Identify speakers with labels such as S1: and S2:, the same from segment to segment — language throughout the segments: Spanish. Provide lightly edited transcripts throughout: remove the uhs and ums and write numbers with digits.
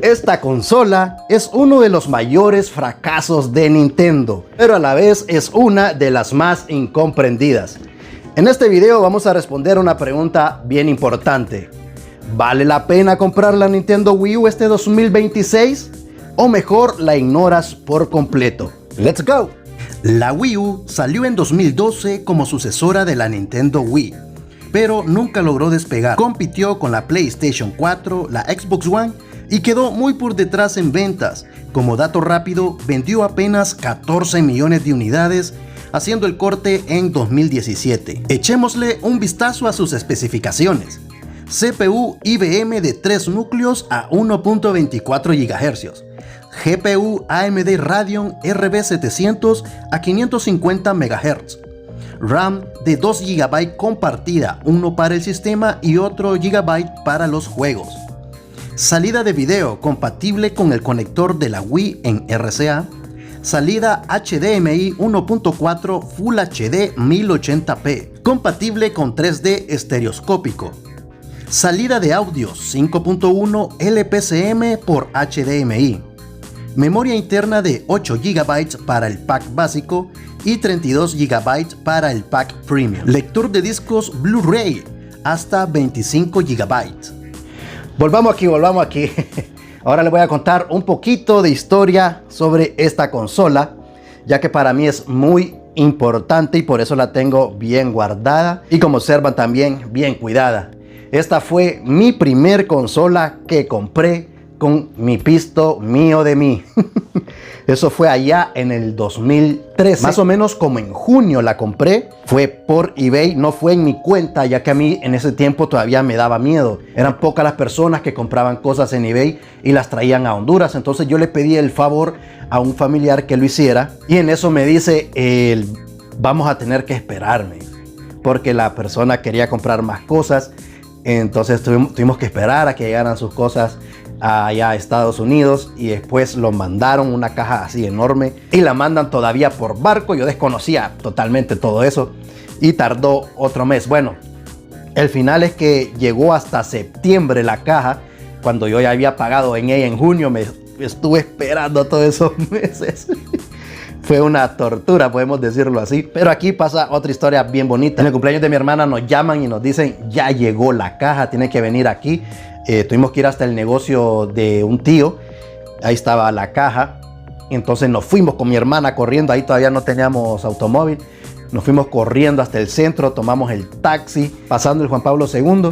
S1: Esta consola es uno de los mayores fracasos de Nintendo, pero a la vez es una de las más incomprendidas. En este video vamos a responder una pregunta bien importante. ¿Vale la pena comprar la Nintendo Wii U este 2026? ¿O mejor la ignoras por completo? ¡Let's go! La Wii U salió en 2012 como sucesora de la Nintendo Wii, pero nunca logró despegar. Compitió con la PlayStation 4, la Xbox One y quedó muy por detrás en ventas. Como dato rápido, vendió apenas 14 millones de unidades, haciendo el corte en 2017. Echémosle un vistazo a sus especificaciones. CPU IBM de 3 núcleos a 1.24 GHz. GPU AMD Radeon RB700 a 550 MHz. RAM de 2 GB compartida, uno para el sistema y otro GB para los juegos. Salida de video compatible con el conector de la Wii en RCA. Salida HDMI 1.4 Full HD 1080p, compatible con 3D estereoscópico. Salida de audio 5.1 LPCM por HDMI. Memoria interna de 8 GB para el pack básico y 32 GB para el pack premium. Lector de discos Blu-ray hasta 25 GB. Volvamos aquí. Ahora les voy a contar un poquito de historia sobre esta consola, ya que para mí es muy importante y por eso la tengo bien guardada y, como observan, también bien cuidada. Esta fue mi primer consola que compré con mi pisto mío de mí. Eso fue allá en el 2013, más o menos como en junio la compré. Fue por eBay, no fue en mi cuenta, ya que a mí en ese tiempo todavía me daba miedo. Eran pocas las personas que compraban cosas en eBay y las traían a Honduras. Entonces yo le pedí el favor a un familiar que lo hiciera y en eso me dice, vamos a tener que esperarme, porque la persona quería comprar más cosas. Entonces tuvimos que esperar a que llegaran sus cosas allá a Estados Unidos y después lo mandaron, una caja así enorme, y la mandan todavía por barco. Yo desconocía totalmente todo eso y tardó otro mes. Bueno, el final es que llegó hasta septiembre la caja, cuando yo ya había pagado en ella en junio. Me estuve esperando todos esos meses. Fue una tortura, podemos decirlo así. Pero aquí pasa otra historia bien bonita. En el cumpleaños de mi hermana nos llaman y nos dicen, ya llegó la caja, tiene que venir aquí. Tuvimos que ir hasta el negocio de un tío. Ahí estaba la caja. Entonces nos fuimos con mi hermana corriendo. Ahí todavía no teníamos automóvil. Nos fuimos corriendo hasta el centro. Tomamos el taxi, pasando el Juan Pablo II.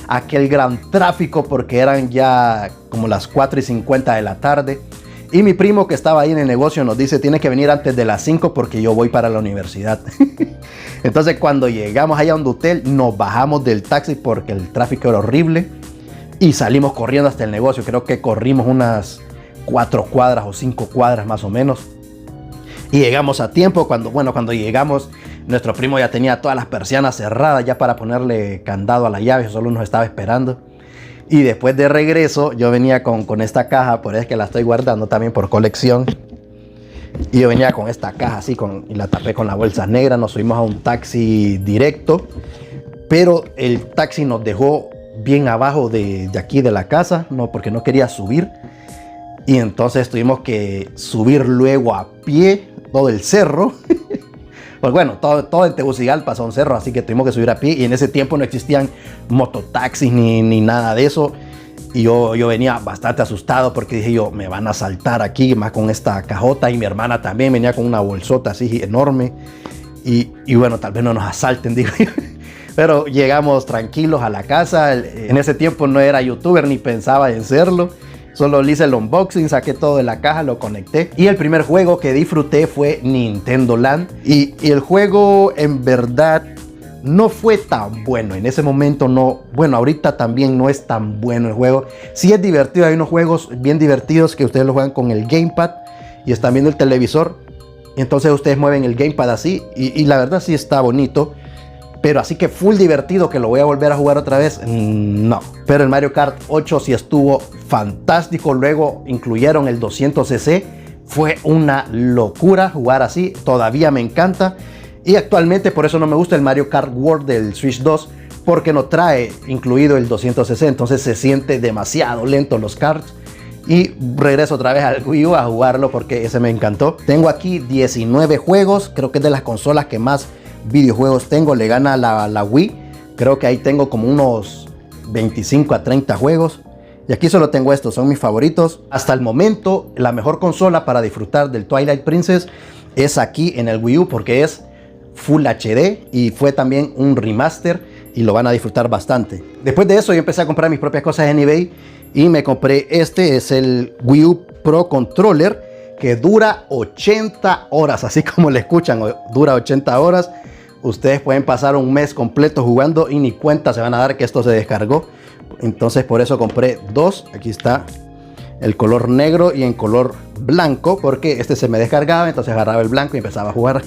S1: Aquel gran tráfico, porque eran ya como las 4:50 de la tarde. Y mi primo, que estaba ahí en el negocio, nos dice, tiene que venir antes de las 5 porque yo voy para la universidad. Entonces cuando llegamos allá a un hotel, nos bajamos del taxi porque el tráfico era horrible y salimos corriendo hasta el negocio. Creo que corrimos unas 4 cuadras o 5 cuadras más o menos. Y llegamos a tiempo. Cuando llegamos, nuestro primo ya tenía todas las persianas cerradas ya para ponerle candado a la llave. Solo nos estaba esperando. Y después de regreso, yo venía con esta caja, por eso es que la estoy guardando también por colección. Y yo venía con esta caja así, y la tapé con la bolsa negra. Nos subimos a un taxi directo, pero el taxi nos dejó bien abajo de aquí de la casa, porque no quería subir. Y entonces tuvimos que subir luego a pie todo el cerro. Pues bueno, todo en Tegucigalpa son cerros, así que tuvimos que subir a pie. Y en ese tiempo no existían mototaxis ni nada de eso. Y yo venía bastante asustado porque dije yo, me van a asaltar aquí, más con esta cajota. Y mi hermana también venía con una bolsota así enorme. Y bueno, tal vez no nos asalten, digo yo. Pero llegamos tranquilos a la casa. En ese tiempo no era youtuber ni pensaba en serlo. Solo le hice el unboxing, saqué todo de la caja, lo conecté. Y el primer juego que disfruté fue Nintendo Land. Y el juego en verdad no fue tan bueno. En ese momento no. Bueno, ahorita también no es tan bueno el juego. Sí es divertido. Hay unos juegos bien divertidos que ustedes lo juegan con el gamepad y están viendo el televisor. Y entonces ustedes mueven el gamepad así. Y la verdad sí está bonito. Pero así que full divertido que lo voy a volver a jugar otra vez, no. Pero el Mario Kart 8 sí estuvo fantástico. Luego incluyeron el 200cc. Fue una locura jugar así. Todavía me encanta. Y actualmente por eso no me gusta el Mario Kart World del Switch 2. Porque no trae incluido el 200cc. Entonces se siente demasiado lento los karts. y regreso otra vez al Wii U a jugarlo porque ese me encantó. Tengo aquí 19 juegos, creo que es de las consolas que más videojuegos tengo, le gana la Wii. Creo que ahí tengo como unos 25 a 30 juegos. Y aquí solo tengo estos, son mis favoritos. Hasta el momento, la mejor consola para disfrutar del Twilight Princess es aquí en el Wii U porque es Full HD y fue también un remaster y lo van a disfrutar bastante. Después de eso yo empecé a comprar mis propias cosas en eBay y me compré este, es el Wii U Pro Controller que dura 80 horas, así como le escuchan, dura 80 horas. Ustedes pueden pasar un mes completo jugando y ni cuenta se van a dar que esto se descargó. Entonces por eso compré dos. Aquí está el color negro y en color blanco porque este se me descargaba, entonces agarraba el blanco y empezaba a jugar.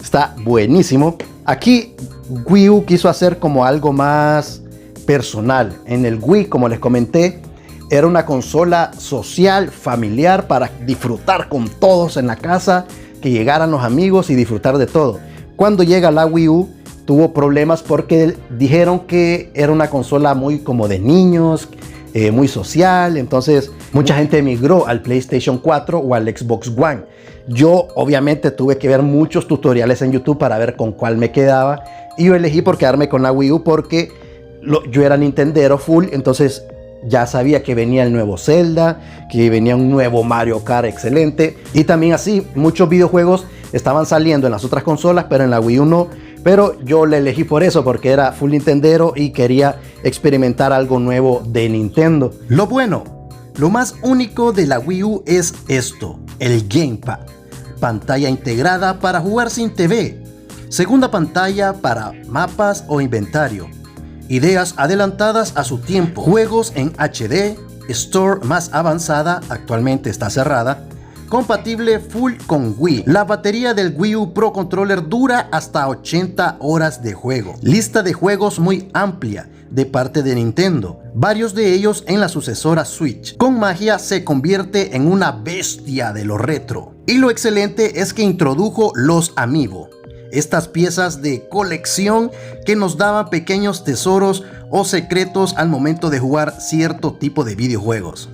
S1: Está buenísimo. Aquí Wii U quiso hacer como algo más personal. En el Wii, como les comenté, era una consola social, familiar, para disfrutar con todos en la casa, que llegaran los amigos y disfrutar de todo. Cuando llega la Wii U, tuvo problemas porque dijeron que era una consola muy como de niños, muy social. Entonces mucha gente migró al PlayStation 4 o al Xbox One. Yo obviamente tuve que ver muchos tutoriales en YouTube para ver con cuál me quedaba. Y yo elegí por quedarme con la Wii U porque yo era Nintendero full. Entonces ya sabía que venía el nuevo Zelda, que venía un nuevo Mario Kart excelente. Y también así, muchos videojuegos estaban saliendo en las otras consolas, pero en la Wii U no. Pero yo le elegí por eso, porque era full Nintendero y quería experimentar algo nuevo de Nintendo. Lo bueno, lo más único de la Wii U es esto, el Gamepad. Pantalla integrada para jugar sin TV. Segunda pantalla para mapas o inventario. Ideas adelantadas a su tiempo. Juegos en HD. Store más avanzada, actualmente está cerrada. Compatible full con Wii. La batería del Wii U Pro Controller dura hasta 80 horas de juego. Lista de juegos muy amplia de parte de Nintendo, varios de ellos en la sucesora Switch. Con magia se convierte en una bestia de lo retro. Y lo excelente es que introdujo los Amiibo, estas piezas de colección que nos daban pequeños tesoros o secretos al momento de jugar cierto tipo de videojuegos.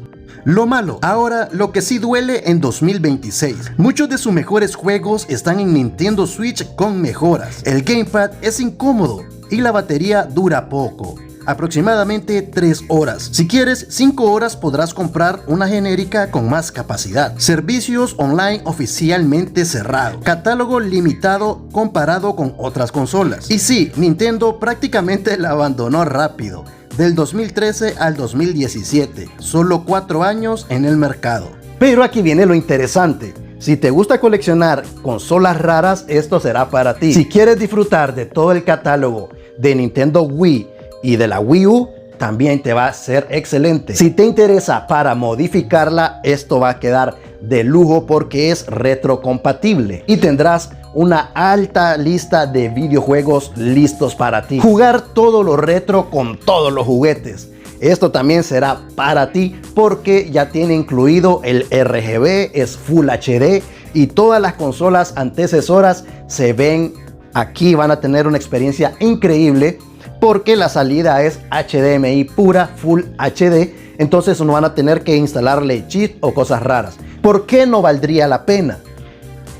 S1: Lo malo, ahora lo que sí duele en 2026. Muchos de sus mejores juegos están en Nintendo Switch con mejoras. El Gamepad es incómodo y la batería dura poco. Aproximadamente 3 horas. Si quieres 5 horas podrás comprar una genérica con más capacidad. Servicios online oficialmente cerrados. Catálogo limitado comparado con otras consolas. Y sí, Nintendo prácticamente la abandonó rápido. Del 2013 al 2017, solo 4 años en el mercado. Pero aquí viene lo interesante. Si te gusta coleccionar consolas raras, esto será para ti. Si quieres disfrutar de todo el catálogo de Nintendo Wii y de la Wii U, también te va a ser excelente. Si te interesa para modificarla, esto va a quedar de lujo porque es retrocompatible y tendrás una alta lista de videojuegos listos para ti. Jugar todo lo retro con todos los juguetes. Esto también será para ti porque ya tiene incluido el RGB, es Full HD y todas las consolas antecesoras se ven aquí. Van a tener una experiencia increíble porque la salida es HDMI pura, Full HD. Entonces no van a tener que instalarle cheat o cosas raras. ¿Por qué no valdría la pena?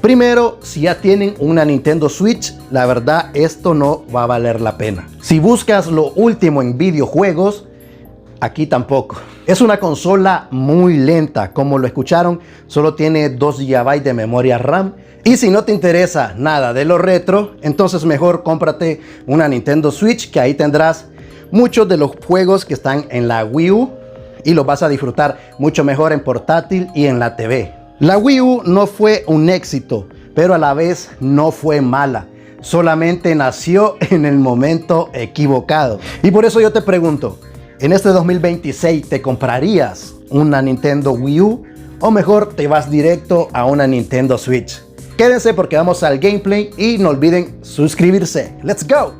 S1: Primero, si ya tienen una Nintendo Switch, la verdad esto no va a valer la pena. Si buscas lo último en videojuegos, aquí tampoco. Es una consola muy lenta, como lo escucharon, solo tiene 2 GB de memoria RAM. Y si no te interesa nada de lo retro, entonces mejor cómprate una Nintendo Switch, que ahí tendrás muchos de los juegos que están en la Wii U y los vas a disfrutar mucho mejor en portátil y en la TV. La Wii U no fue un éxito, pero a la vez no fue mala. Solamente nació en el momento equivocado. Y por eso yo te pregunto, en este 2026, ¿te comprarías una Nintendo Wii U o mejor te vas directo a una Nintendo Switch? Quédense porque vamos al gameplay y no olviden suscribirse. ¡Let's go!